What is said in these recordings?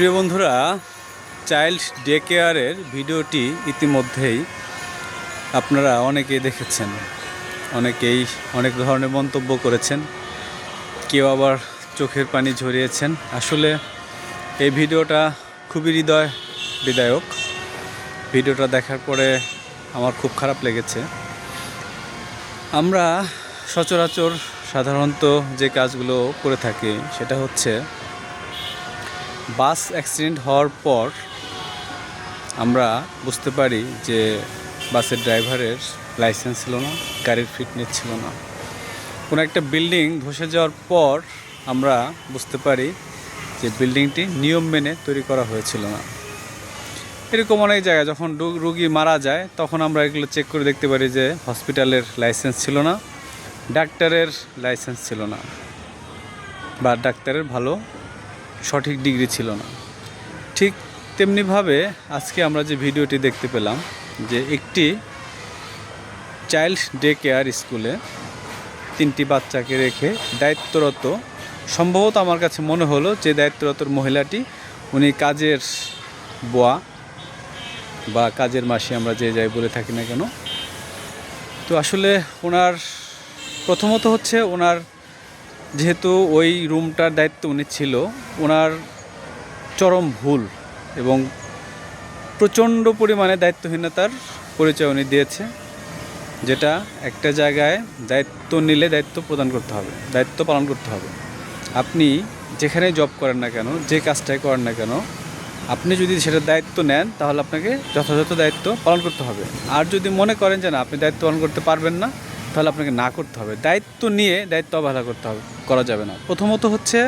প্রিয় বন্ধুরা, child day কেয়ারের ভিডিওটি ইতিমধ্যেই আপনারা অনেকেই দেখেছেন, অনেকেই অনেক ধরনের মন্তব্য করেছেন, কেউ আবার চোখের পানি ঝরিয়েছেন। আসলে এই ভিডিওটা খুবই হৃদয়বিদায়ক। ভিডিওটা দেখার পরে আমার খুব খারাপ লেগেছে। আমরা সচরাচর সাধারণত যে কাজগুলো করে থাকি সেটা হচ্ছে বাস অ্যাক্সিডেন্ট হওয়ার পর আমরা বুঝতে পারি যে বাসের ড্রাইভারের লাইসেন্স ছিল না, গাড়ির ফিটনেস ছিল না। কোনো একটা বিল্ডিং ধসে যাওয়ার পর আমরা বুঝতে পারি যে বিল্ডিংটি নিয়ম মেনে তৈরি করা হয়েছিল না। এরকম অনেক জায়গায় যখন রুগী মারা যায় তখন আমরা এগুলো চেক করে দেখতে পারি যে হসপিটালের লাইসেন্স ছিল না, ডাক্তারের লাইসেন্স ছিল না, বা ডাক্তারের ভালো সঠিক ডিগ্রি ছিল না। ঠিক তেমনিভাবে আজকে আমরা যে ভিডিওটি দেখতে পেলাম যে একটি চাইল্ড ডে কেয়ার স্কুলে 3টি বাচ্চাকে রেখে দায়িত্বরত, সম্ভবত আমার কাছে মনে হলো যে দায়িত্বরত মহিলাটি উনি কাজের বুয়া বা কাজের মাসি আমরা যে যাই বলে থাকি না কেন। তো আসলে ওনার প্রথমত হচ্ছে ওনার যেহেতু ওই রুমটার দায়িত্ব উনি ছিল, ওনার চরম ভুল এবং প্রচণ্ড পরিমাণে দায়িত্বহীনতার পরিচয় উনি দিয়েছে। যেটা একটা জায়গায় দায়িত্ব নিলে দায়িত্ব প্রদান করতে হবে, দায়িত্ব পালন করতে হবে। আপনি যেখানে জব করেন না কেন, যে কাজটাই করেন না কেন, আপনি যদি সেটার দায়িত্ব নেন তাহলে আপনাকে যথাযথ দায়িত্ব পালন করতে হবে। আর যদি মনে করেন যে না আপনি দায়িত্ব পালন করতে পারবেন না, তাহলে আপনাকে না করতে হবে। দায়িত্ব নিয়ে দায়িত্ব অবহেলা করা যাবে না। প্রথমত হচ্ছে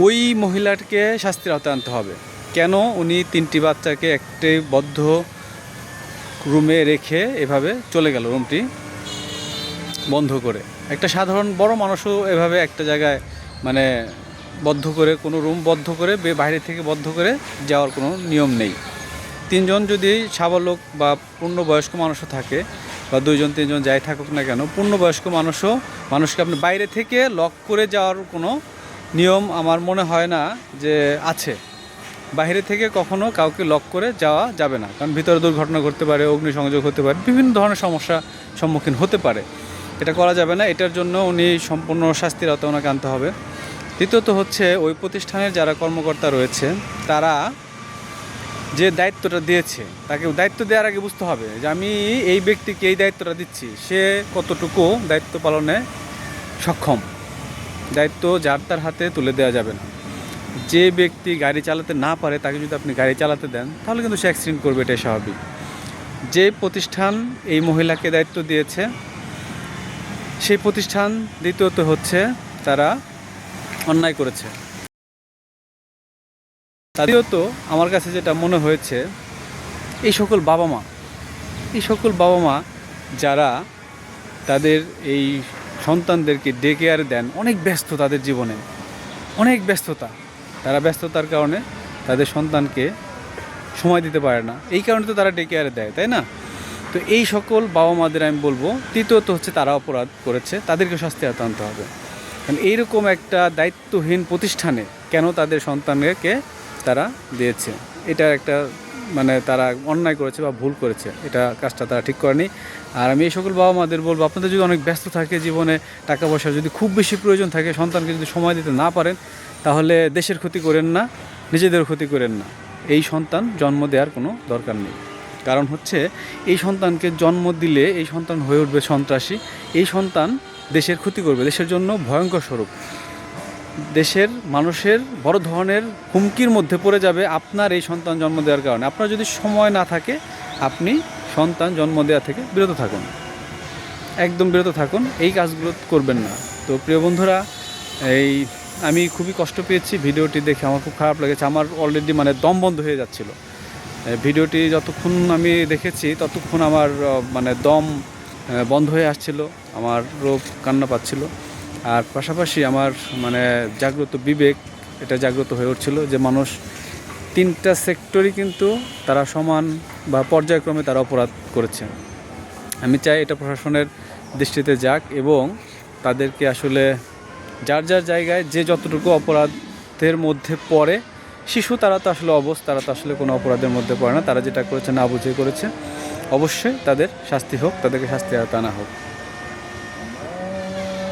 ওই মহিলাকে শাস্তির আওতায় আনতে হবে। কেন উনি 3টি বাচ্চাকে একটি বদ্ধ রুমে রেখে এভাবে চলে গেল, রুমটি বন্ধ করে। একটা সাধারণ বড় মানুষও এভাবে একটা জায়গায় মানে বদ্ধ করে, কোনো রুম বদ্ধ করে বাইরে থেকে বদ্ধ করে যাওয়ার কোনো নিয়ম নেই। 3জন যদি সাবালক বা পূর্ণবয়স্ক মানুষও থাকে, বা 2জন 3জন যাই থাকুক না কেন, পূর্ণবয়স্ক মানুষকে আপনি বাইরে থেকে লক করে যাওয়ার কোনো নিয়ম আমার মনে হয় না যে আছে। বাইরে থেকে কখনো কাউকে লক করে যাওয়া যাবে না, কারণ ভিতরে দুর্ঘটনা ঘটতে পারে, অগ্নিসংযোগ হতে পারে, বিভিন্ন ধরনের সমস্যার সম্মুখীন হতে পারে। এটা করা যাবে না। এটার জন্য উনি সম্পূর্ণ শাস্তির আওতায় ওনাকে আনতে হবে। দ্বিতীয়ত হচ্ছে ওই প্রতিষ্ঠানের যারা কর্মকর্তা রয়েছে তারা যে দায়িত্বটা দিয়েছে, তাকে দায়িত্ব দেওয়ার আগে বুঝতে হবে যে আমি এই ব্যক্তিকে এই দায়িত্বটা দিচ্ছি, সে কতটুকু দায়িত্ব পালনে সক্ষম। দায়িত্ব যার তার হাতে তুলে দেওয়া যাবে না। যে ব্যক্তি গাড়ি চালাতে না পারে তাকে যদি আপনি গাড়ি চালাতে দেন তাহলে কিন্তু সে অ্যাক্সিডেন্ট করবে, এটাই স্বাভাবিক। যে প্রতিষ্ঠান এই মহিলাকে দায়িত্ব দিয়েছে সেই প্রতিষ্ঠান দ্বিতীয়ত হচ্ছে তারা অন্যায় করেছে। তৃতীয়ত আমার কাছে যেটা মনে হয়েছে, এই সকল বাবা মা যারা তাদের এই সন্তানদেরকে ডে কেয়ার দেন, অনেক ব্যস্ত, তাদের জীবনে অনেক ব্যস্ততা, তারা ব্যস্ততার কারণে তাদের সন্তানকে সময় দিতে পারে না, এই কারণে তো তারা ডে কেয়ারে দেয়, তাই না? তো এই সকল বাবা মাদের আমি বলবো, তৃতীয়ত হচ্ছে তারা অপরাধ করেছে, তাদেরকে শাস্তি আনতে হবে। কারণ এইরকম একটা দায়িত্বহীন প্রতিষ্ঠানে কেন তাদের সন্তানকে তারা দিয়েছে, এটা একটা মানে তারা অন্যায় করেছে বা ভুল করেছে, এটা কাজটা তারা ঠিক করেনি। আর আমি এই সকল বাবা মাদের বলবো, আপনাদের যদি অনেক ব্যস্ত থাকে জীবনে, টাকা পয়সা যদি খুব বেশি প্রয়োজন থাকে, সন্তানকে যদি সময় দিতে না পারেন, তাহলে দেশের ক্ষতি করেন না, নিজেদের ক্ষতি করেন না। এই সন্তান জন্ম দেওয়ার কোনো দরকার নেই। কারণ হচ্ছে এই সন্তানকে জন্ম দিলে এই সন্তান হয়ে উঠবে সন্ত্রাসী, এই সন্তান দেশের ক্ষতি করবে, দেশের জন্য ভয়ঙ্কর স্বরূপ, দেশের মানুষের বড় ধরনের হুমকির মধ্যে পড়ে যাবে আপনার এই সন্তান জন্ম দেওয়ার কারণে। আপনার যদি সময় না থাকে, আপনি সন্তান জন্ম দেওয়া থেকে বিরত থাকুন, একদম বিরত থাকুন, এই কাজগুলো করবেন না। তো প্রিয় বন্ধুরা, আমি খুবই কষ্ট পেয়েছি ভিডিওটি দেখে, আমার খুব খারাপ লেগেছে। আমার অলরেডি দম বন্ধ হয়ে যাচ্ছিল। ভিডিওটি যতক্ষণ আমি দেখেছি ততক্ষণ আমার দম বন্ধ হয়ে আসছিল, আমার রোগ কান্না পাচ্ছিল। আর পাশাপাশি আমার জাগ্রত বিবেক এটা জাগ্রত হয়ে উঠছিল যে মানুষ 3টা সেক্টরই কিন্তু তারা সমান বা পর্যায়ক্রমে তারা অপরাধ করেছে। আমি চাই এটা প্রশাসনের দৃষ্টিতে যাক এবং তাদেরকে আসলে যার যার জায়গায় যে যতটুকু অপরাধের মধ্যে পড়ে শিশু, তারা তো আসলে অবুঝ, তারা তো আসলে কোনো অপরাধের মধ্যে পড়ে না, তারা যেটা করেছে না বুঝে করেছে। অবশ্যই তাদের শাস্তি হোক, তাদেরকে শাস্তি আওতায় আনা হোক।